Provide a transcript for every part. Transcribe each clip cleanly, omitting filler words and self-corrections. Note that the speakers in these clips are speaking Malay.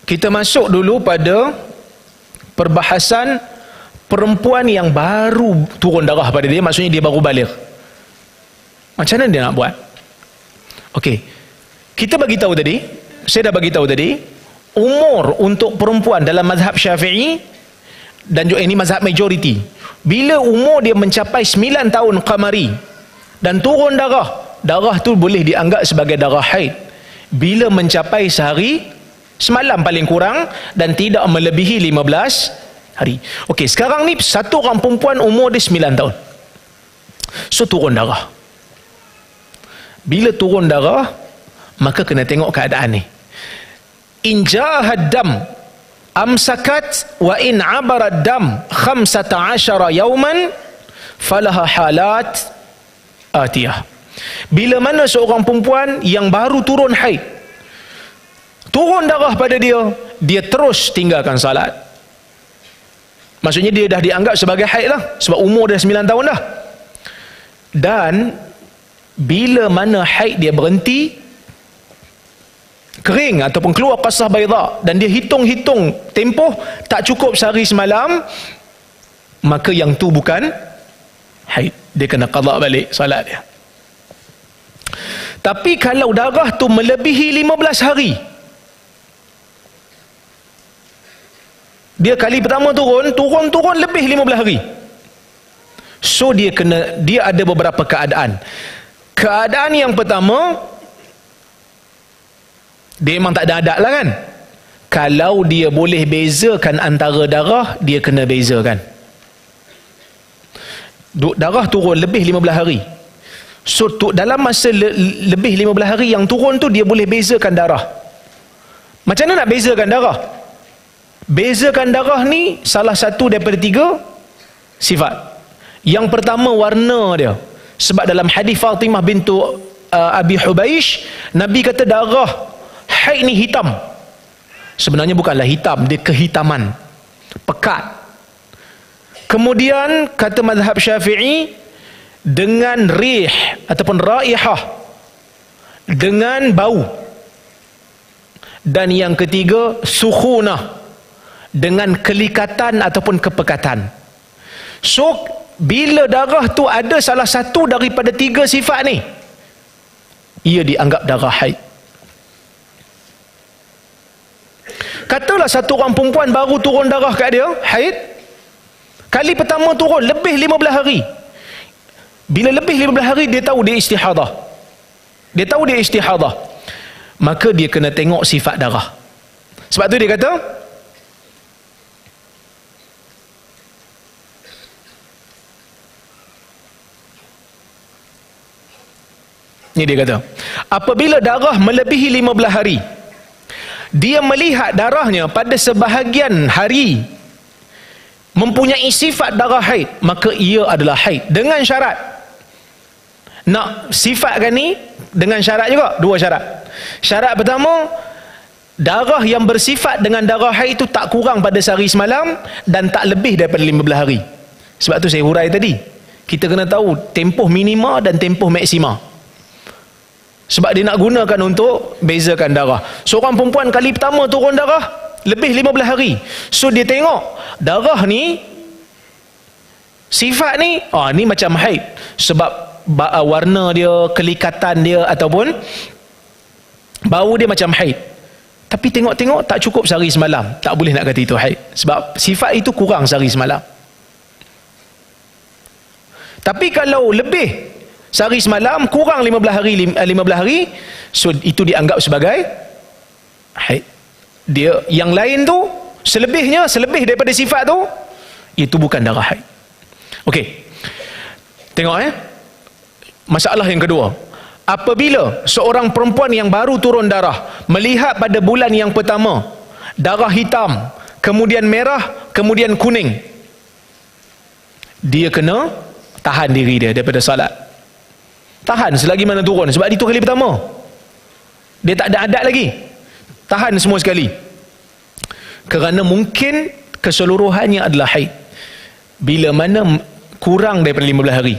kita masuk dulu pada perbahasan perempuan yang baru turun darah pada dia, maksudnya dia baru baligh. Macam mana dia nak buat? Okey. Kita bagi tahu tadi, saya dah bagi tahu tadi, umur untuk perempuan dalam mazhab Syafi'i dan juga ini mazhab majoriti, bila umur dia mencapai 9 tahun qamari dan turun darah, darah tu boleh dianggap sebagai darah haid bila mencapai sehari semalam paling kurang dan tidak melebihi 15 hari. Okey, sekarang ni satu orang perempuan umur dia 9 tahun. So turun darah. Bila turun darah, maka kena tengok keadaan ni. In jahad dam amsakat wa in abarad dam 15 yawman falaha halat atiyah. Bila mana seorang perempuan yang baru turun haid, turun darah pada dia, dia terus tinggalkan salat. Maksudnya dia dah dianggap sebagai haid lah, sebab umur dia 9 tahun dah. Dan bila mana haid dia berhenti, kering ataupun keluar qasah baydha, dan dia hitung-hitung tempoh tak cukup sehari semalam, maka yang tu bukan haid, dia kena qada balik salat dia. Tapi kalau darah tu melebihi 15 hari, dia kali pertama turun lebih 15 hari, so dia ada beberapa keadaan. Keadaan yang pertama, dia memang tak ada adat lah kan. Kalau dia boleh bezakan antara darah, dia kena bezakan. Darah turun lebih 15 hari, so dalam masa lebih 15 hari yang turun tu, dia boleh bezakan darah. Macam mana nak bezakan darah? Bezakan darah ni salah satu daripada 3 sifat. Yang pertama, warna dia. Sebab dalam hadis Fatimah bintu Abi Hubaish, Nabi kata darah haid ni hitam. Sebenarnya bukanlah hitam, dia kehitaman, pekat. Kemudian kata mazhab Syafi'i, dengan rih ataupun raihah, dengan bau. Dan yang ketiga, sukhunah, dengan kelikatan ataupun kepekatan. So bila darah tu ada salah satu daripada 3 sifat ni, ia dianggap darah haid. Katalah satu orang perempuan baru turun darah kat dia, haid, kali pertama turun lebih 15 hari. Bila lebih 15 hari, dia tahu dia istihadah. Dia tahu dia istihadah, maka dia kena tengok sifat darah. Sebab tu dia kata, ni dia kata, apabila darah melebihi 15 hari, dia melihat darahnya pada sebahagian hari mempunyai sifat darah haid, maka ia adalah haid. Dengan syarat, nak sifatkan ni dengan syarat juga, 2 syarat. Syarat pertama, darah yang bersifat dengan darah haid itu tak kurang pada sehari semalam dan tak lebih daripada 15 hari. Sebab tu saya hurai tadi, kita kena tahu tempoh minima dan tempoh maksima. Sebab dia nak gunakan untuk bezakan darah. Seorang perempuan kali pertama turun darah lebih 15 hari, so dia tengok darah ni, sifat ni, ni macam haid. Sebab warna dia, kelikatan dia ataupun bau dia macam haid. Tapi tengok-tengok tak cukup sehari semalam, tak boleh nak kata itu haid, sebab sifat itu kurang sehari semalam. Tapi kalau lebih sehari semalam, kurang 15 hari, so itu dianggap sebagai haid. Dia yang lain tu, selebih daripada sifat tu, itu bukan darah haid. Okey, tengok masalah yang kedua. Apabila seorang perempuan yang baru turun darah melihat pada bulan yang pertama darah hitam, kemudian merah, kemudian kuning, dia kena tahan diri dia daripada salat. Tahan selagi mana turun, sebab itu kali pertama, dia tak ada adat lagi. Tahan semua sekali, kerana mungkin keseluruhannya adalah haid. Bila mana kurang daripada 15 hari,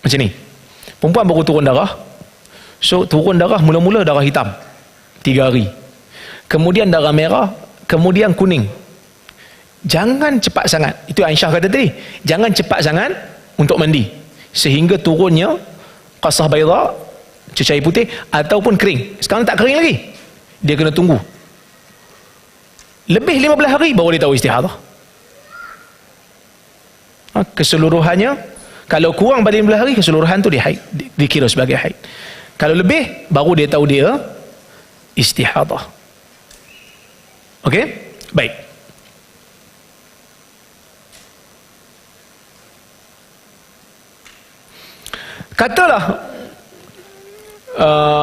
macam ni, perempuan baru turun darah, so turun darah mula-mula darah hitam 3 hari, kemudian darah merah, kemudian kuning. Jangan cepat sangat. Itu Aisyah kata tadi, jangan cepat sangat untuk mandi sehingga turunnya qasah bayda, cecair putih, ataupun kering. Sekarang tak kering lagi, dia kena tunggu lebih 15 hari baru dia tahu istihadah. Keseluruhannya, kalau kurang pada 15 hari, keseluruhan tu dia haid, dikira sebagai haid. Kalau lebih, baru dia tahu dia istihadah. Okey? Baik. Katalah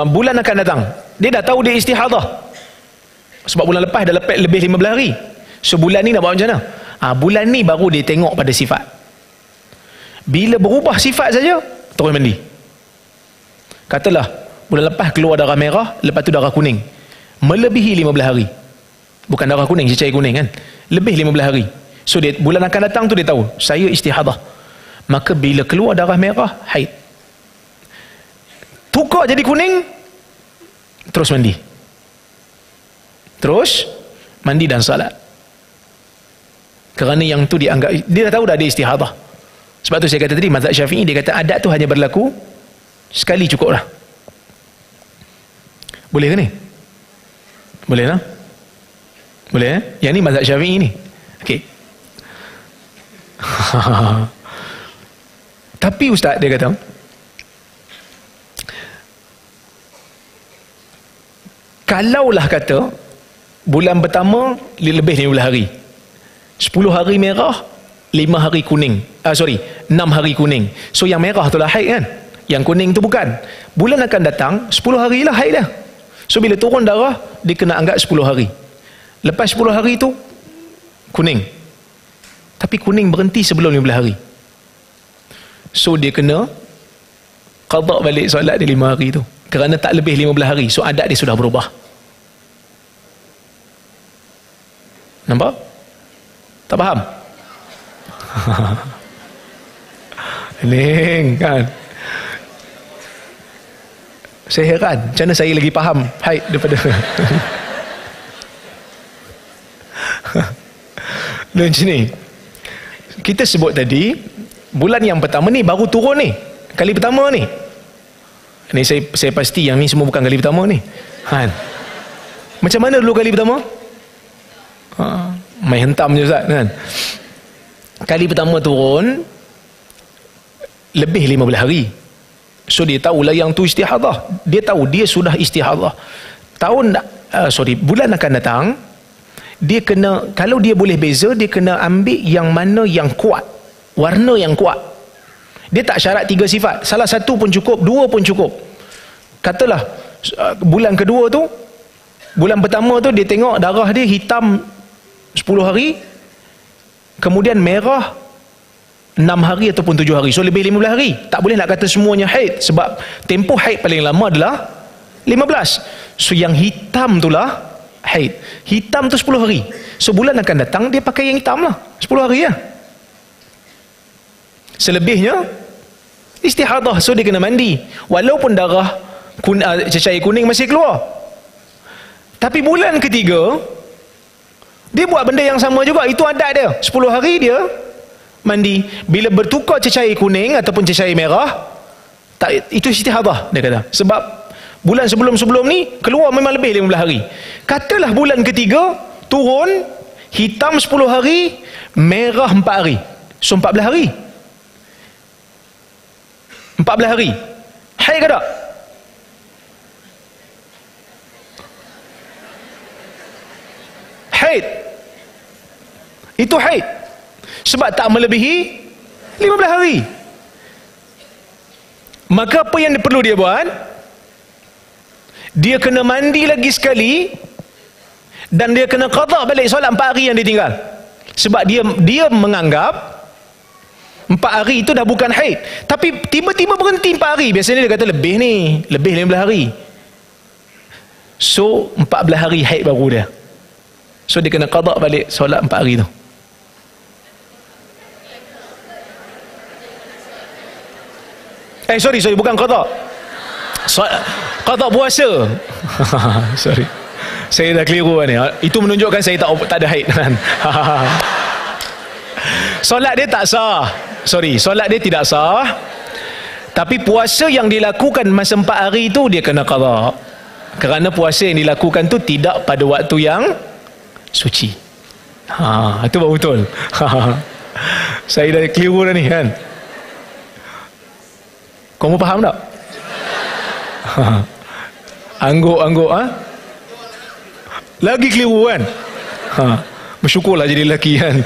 bulan akan datang, dia dah tahu dia istihadah. Sebab bulan lepas dah lebih 15 hari. Sebulan ni nak buat macam mana? Bulan ni baru dia tengok pada sifat. Bila berubah sifat saja, terus mandi. Katalah bulan lepas keluar darah merah, lepas tu darah kuning, melebihi 15 hari. Bukan darah kuning, cecair kuning kan, lebih 15 hari. So dia, bulan akan datang tu dia tahu saya istihadah. Maka bila keluar darah merah, haid. Tukar jadi kuning, terus mandi. Terus mandi dan salat. Kerana yang tu dianggap, dia dah tahu dah dia istihadah. Sebab tu saya kata tadi, mazhab Syafi'i dia kata adat tu hanya berlaku sekali cukup lah. Boleh ke ni? Boleh lah? Boleh Yang ni mazhab Syafi'i ni. Okey. Tapi ustaz dia kata, kalaulah kata bulan pertama lebih 15 hari, 10 hari merah, 5 hari kuning, 6 hari kuning. So yang merah tu lah haid kan, yang kuning tu bukan. Bulan akan datang 10 hari lah haid dah. So bila turun darah, dia kena anggap 10 hari. Lepas 10 hari tu kuning, tapi kuning berhenti sebelum 15 hari. So dia kena qada balik solat dia 5 hari tu, kerana tak lebih 15 hari. So adat dia sudah berubah. Nampak? Tak faham? Ning kan, saya heran macam mana saya lagi faham haid daripada macam ni. Kita sebut tadi bulan yang pertama ni baru turun ni, kali pertama ni. Ni saya pasti yang ni semua bukan kali pertama ni kan. Macam mana dulu kali pertama? Main hentam je Ustaz kan. Kali pertama turun lebih 15 hari. So dia tahulah yang tu istihadah. Dia tahu dia sudah istihadah. Bulan akan datang, dia kena, kalau dia boleh beza, dia kena ambil yang mana yang kuat, warna yang kuat. Dia tak syarat 3 sifat, salah satu pun cukup, 2 pun cukup. Katalah bulan kedua tu, bulan pertama tu dia tengok darah dia hitam 10 hari, kemudian merah 6 hari ataupun 7 hari. So lebih 15 hari. Tak boleh nak kata semuanya haid, sebab tempoh haid paling lama adalah 15. So yang hitam tu lah haid. Hitam tu 10 hari. So bulan akan datang dia pakai yang hitam lah, 10 hari lah. Selebihnya istihadah. So dia kena mandi walaupun darah cecair kuning masih keluar. Tapi bulan ketiga dia buat benda yang sama juga. Itu adat dia, 10 hari dia mandi. Bila bertukar cecair kuning ataupun cecair merah, tak, itu istihadah dia kata. Sebab bulan sebelum-sebelum ni keluar memang lebih 15 hari. Katalah bulan ketiga turun hitam 10 hari, merah 4 hari. So 14 hari. 14 hari. Haid ke tak? Haid. Itu haid. Sebab tak melebihi 15 hari. Maka apa yang perlu dia buat? Dia kena mandi lagi sekali, dan dia kena qada balik solat 4 hari yang dia tinggal. Sebab dia menganggap 4 hari itu dah bukan haid. Tapi tiba-tiba berhenti 4 hari. Biasanya dia kata lebih ni, lebih 15 hari. So 14 hari haid baru dia. So dia kena qada balik solat 4 hari tu. Sorry, bukan qada. Qada puasa. Sorry. Saya dah keliru ni. Itu menunjukkan saya tak ada haid kan. Solat dia tak sah. Solat dia tidak sah. Tapi puasa yang dilakukan masa 4 hari itu dia kena qada. Kerana puasa yang dilakukan tu tidak pada waktu yang suci. Itu baru betul. Saya dah keliru dah ni kan. Kamu faham tak? Angguk-angguk lagi keliru kan. Bersyukurlah jadi lelaki kan.